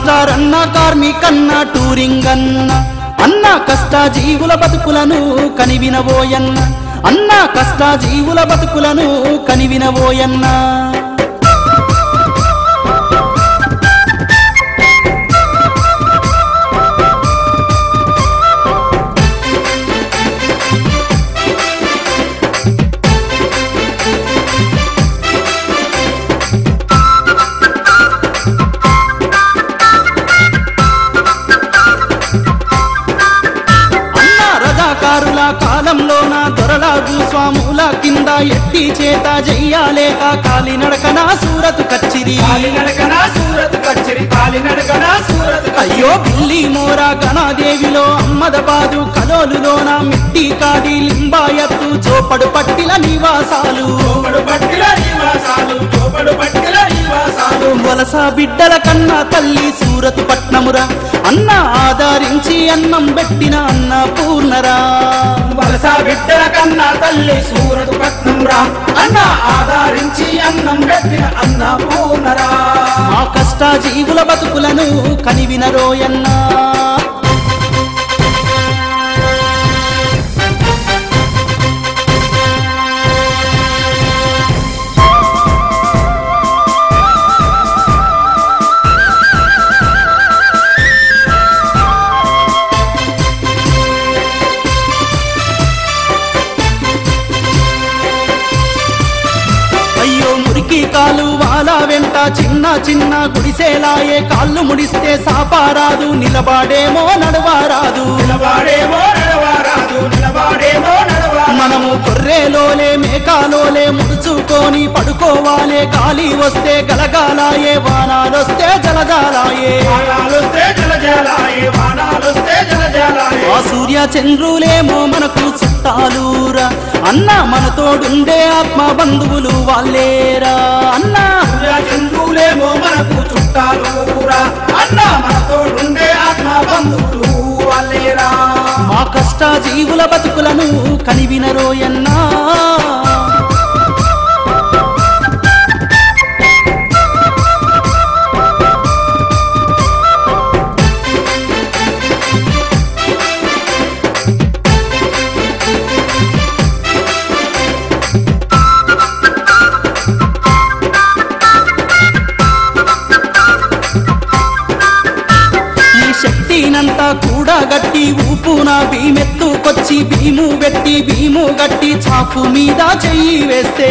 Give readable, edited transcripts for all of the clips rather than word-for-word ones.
master అన్న కార్మికన్న touring అన్న అన్న కష్ట జీవుల బతుకులను కనివినవోయన్న అన్న కష్ట జీవుల బతుకులను కనివినవోయన్న కాలంలోన దొరల భూస్వాముల కింద ఎట్టి చేత జయ్యాలేక కాలినడకన సూరతు కచ్చిరి అయ్యో బిల్లి మోర గణాదేవిలో అమ్మదబాదు కలోలులోన మిట్టి కాడి లింబాయత్తు చోపడు పట్టిల నివాసాలు వలస బిడ్డల కన్నా తల్లి సూరతు పట్నమురా అన్న ఆదరించి అన్నం పెట్టిన అన్న పూర్ణరా వలస బిడ్డల కన్నా తల్లి సూరతు పట్నమురా అన్న ఆదరించి అన్నం పెట్టిన అన్న పూర్ణరా ఆ కష్ట జీవుల బతుకులను కనివినరోయన్నా కాలు వాల వెంట చిన్న చిన్న గుడిసేలాయే కాళ్ళు ముడిస్తే సాపారాదు నిలబాడేమో నడవారాదు మనము కొర్రేలోలే మేకాలోలే ముడుచుకొని పడుకోవాలే గాలి వస్తే గలగాలాయే వానాలొస్తే జలజాలాయే ఆ సూర్య చంద్రులేమో మనకు చుట్టాలురా అన్న మనతోడుండే ఆత్మ బంధువులు వాళ్ళేరా అన్న చంద్రులేమో మనకు చుట్టాలురా అన్న మనతోడుండే ఆత్మ బంధువులు వాళ్ళేరా మా కష్ట జీవుల బతుకులను కనివినరోయన్నా శక్తినంతా కూడా గట్టి ఊపున భీమెత్తుకొచ్చి భీము పెట్టి భీము గట్టి చాపు మీద చెయ్యి వేస్తే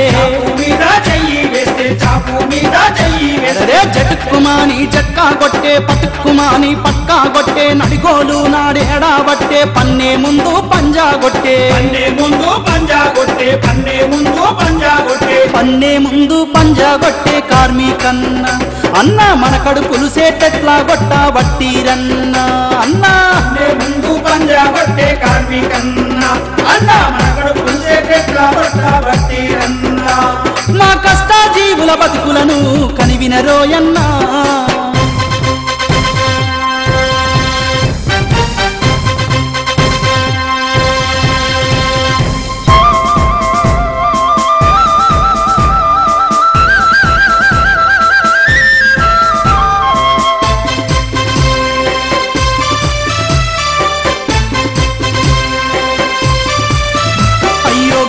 జటుక్కుమాని జట్కా కొట్టే పటుక్కుమాని పక్కా కొట్టే నడిగోలు నాడేడా బట్టే పన్నే ముందు పంజా కొట్టే పన్నే ముందు పంజా కొట్టే కార్మికన్న అన్న మన కడుపులు సేటెట్లా కొట్టా బట్టిరన్న అన్న ముందు పంజా కొట్టే కార్మికన్న అన్న మన కడుపులు సేటెట్లా కొట్టా బట్టిరన్న మా కష్ట జీవుల బతుకులను కనివినరోయన్నా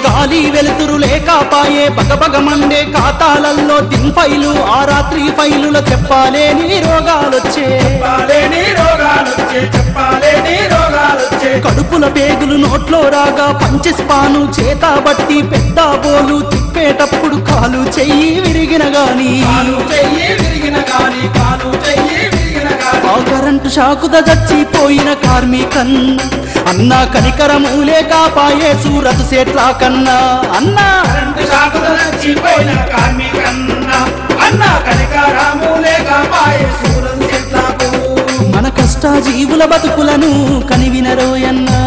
గాలి వెలుతురు లేకపాయే బగబగ మండే ఖాతాలల్లో దింఫైలు ఆ రాత్రి ఫైలుల చెప్పాలేని రోగాలొచ్చే కడుపుల పేగులు నోట్లో రాగా పంచిస్పాను చేత బట్టి పెద్ద బోలు తిప్పేటప్పుడు కాలు చెయ్యి విరిగిన గాని ఆ కరెంటు షాకుద చచ్చిపోయిన కార్మికన్న అన్న కనికరమూలే కాపాయే సూరతు సేట్లా కన్నా అన్న కరెంటు షాకుద చచ్చిపోయిన కార్మికన్న అన్న కనికరమూలే కాపాయే సూరతు సేట్లకు మన కష్ట జీవుల బతుకులను కనివినరోయన్నా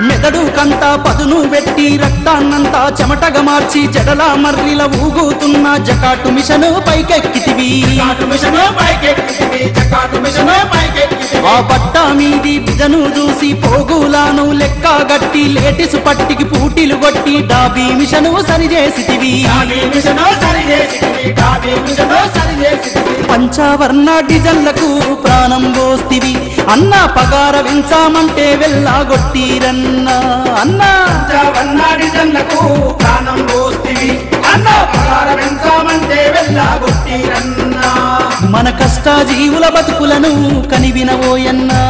మెదడు కంట పదును పెట్టి రక్తాన్నంతా చెమటగా మార్చి జడలా మర్రిల ఊగుతున్న జకాటు మిషను పైకెక్కితివి ఆ బట్ట మీది బిజను చూసి పోగులాను లెక్క గట్టి లేటిసు పట్టికి పూటిలు కొట్టి డాబీ మిషను సరిచేసితివి పంచవర్ణ డిజన్లకు ప్రాణం పోస్తివి అన్న పగార వించామంటే వెళ్ళగొట్టిరన్నా అన్నా డిజన్లకు ప్రాణం పోస్తివి అన్న పగార వించామంటే వెళ్ళగొట్టిరన్నా మన కష్ట జీవుల బతుకులను కనివినవోయన్నా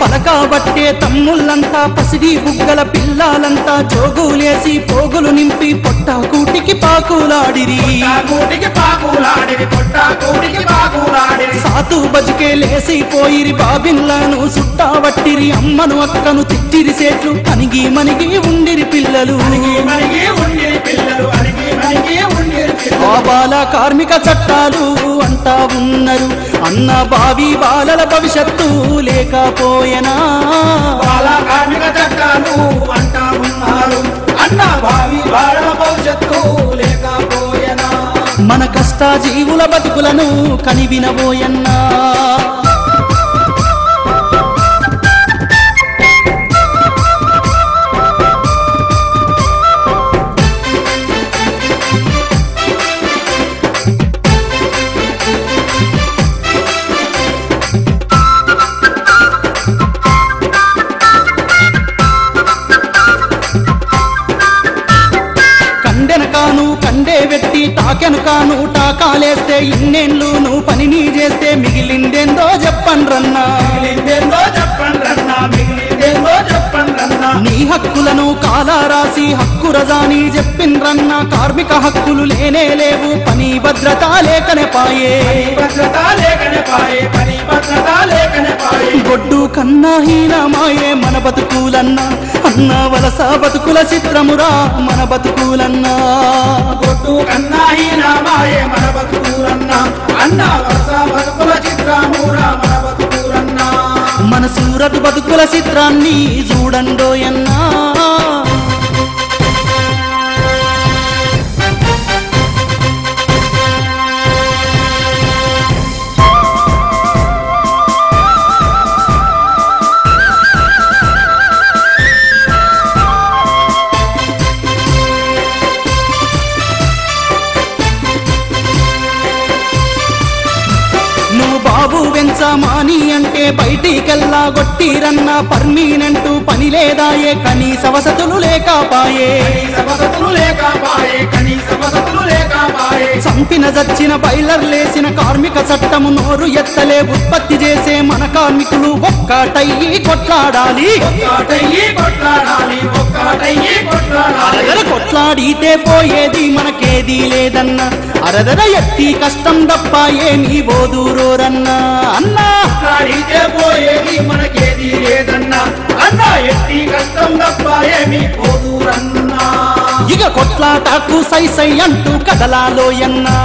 పలకబట్టే తమ్ముళ్ళంతా పసిడి బుగ్గల పిల్లాలంతా జోగులేసి పోగులు నింపి పొట్ట కూటికి పాకులాడిరి సాతు బజికే లేసిపోయిరి బాబిన్లను సుట్టావట్టిరి అమ్మను అక్కను తిట్టిరి సేట్లు అనిగి మనిగి ఉండిరి పిల్లలు బాల కార్మిక చట్టాలు అంటా ఉన్నారు అన్న భావి బాలల భవిష్యత్తు లేకపోయేనా బాల కార్మిక చట్టాలు అంటా ఉన్నారు అన్న భావి బాలల భవిష్యత్తు లేకపోయేనా మన కష్ట జీవుల బతుకులను కనివినబోయన్నా కండే వెట్టి తాకెను కాను టాకాలేస్తే ఇన్నేళ్ళు నువ్వు పని నీ చేస్తే మిగిలిందేందో చెప్పండ్రన్నా నీ హక్కులను కాలా రాసి హక్కు రజాని చెప్పిండ్రన్నా కార్మిక హక్కులు లేనే లేవు పని భద్రత లేకనే పాయే గొడ్డు కన్నా హీనమాయే మన బతుకులన్నా అన్న వలస బతుకుల చిత్రమురా మన బతుకులన్నా గొడ్డు కన్నా హీనమాయే మన బతుకులన్నా అన్న వలస బతుకుల చిత్రమురా మన బతుకులన్నా మన సూరత్ బతుకుల చిత్రాన్ని చూడండోయన్నా బాబు వెంచమాని అంటే బయటికెల్లా గొట్టిరన్నా పర్మీనెంట్ పని లేదాయే కనీస వసతులు లేకపాయే చంపిన చచ్చిన బైలర్ లేసిన కార్మిక చట్టము నోరు ఎత్తలే ఉత్పత్తి చేసే మన కార్మికులు ఒక్కటయ్యి కొట్లాడాలి కొట్లాడితే పోయేది మనకేది లేదన్నా అరదర ఎత్తి కష్టం తప్ప ఏమీ బోదూరోరన్నా అన్నా పోయేది మనకేది లేదన్నా అన్నా ఎత్తి కష్టం తప్ప ఏమీ బోదూరన్నా ఇక కొట్లాటకు సై సై అంటూ కదలాలోయన్నా